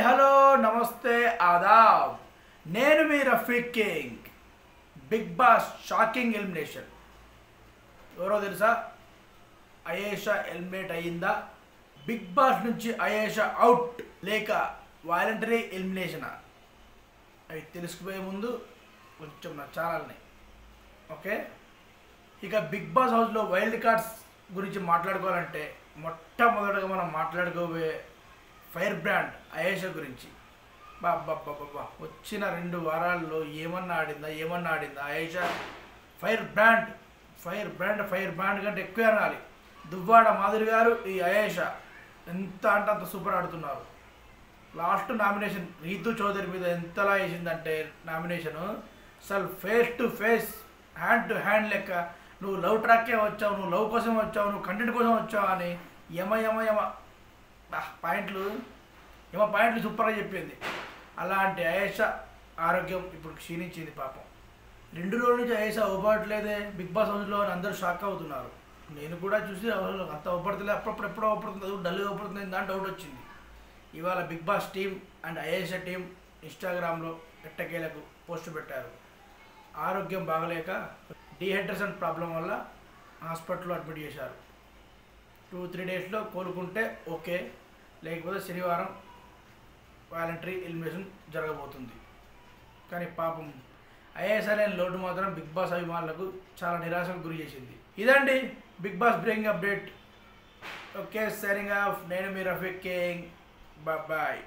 Hello నమస్తే ఆదాబ్ నేను మీ Rafiq king big boss shocking elimination ఎవరో తెలుసా అయేషా ఎలిమినేట్ అయ్యిందా బిగ్ బాస్ నుంచి అయేషా అవుట్ లేక వాలంటరీ ఎలిమినేషనా అవి తెలుసుకుపోయే ముందు కొంచెం నా ఛానల్ని ఓకే ఇక బిగ్ బాస్ హౌస్లో వైల్డ్ కార్డ్స్ గురించి మాట్లాడుకోవాలంటే మొట్టమొదటిగా మనం మాట్లాడుకోబోయే ఫైర్ బ్రాండ్ అయేషా గురించి బాబా వచ్చిన 2 వారాల్లో ఏమన్నా ఆడిందా అయేషా ఫైర్ బ్రాండ్ కంటే ఎక్కువ అనాలి. దువ్వాడ మాధురి గారు ఈ అయేషా ఎంత అంటే అంత సూపర్ ఆడుతున్నారు. లాస్ట్ నామినేషన్ రీతు చౌదరి మీద ఎంతలా వేసిందంటే నామినేషను అసలు face to face hand to hand లెక్క నువ్వు లవ్ ట్రాక్కే వచ్చావు, నువ్వు లవ్ కోసం వచ్చావు, నువ్వు కంటెంట్ కోసం వచ్చావు అని యమ పాయింట్లు సూపర్గా చెప్పింది. అలాంటి అయేషా ఆరోగ్యం ఇప్పుడు క్షీణించింది పాపం. 2 రోజుల నుంచి అయేషా ఊపట్లేదే బిగ్ బాస్ హౌస్లో అని అందరూ షాక్ అవుతున్నారు. నేను కూడా చూసి అంత ఊపడతలే, అప్పుడప్పుడు ఎప్పుడో ఊపడుతుంది, డల్గా ఊపడుతుంది దాని డౌట్ వచ్చింది. ఇవాళ big boss team and Ayesha team ఇన్స్టాగ్రామ్లో ఎట్టకేలకు పోస్ట్ పెట్టారు. ఆరోగ్యం బాగలేక డీహైడ్రేషన్ ప్రాబ్లం వల్ల హాస్పిటల్లో అడ్మిట్ చేశారు. 2-3 డేస్లో కోలుకుంటే ఓకే, లేకపోతే శనివారం వాలంటరీ ఎలిమినేషన్ జరగబోతుంది. కానీ పాపం అయేషా లేని లోటు మాత్రం బిగ్ బాస్ అభిమానులకు చాలా నిరాశకు గురి చేసింది. ఇదండి big boss breaking update. Okay, signing off. నేను మీ రఫీక్ కింగ్. బాయ్.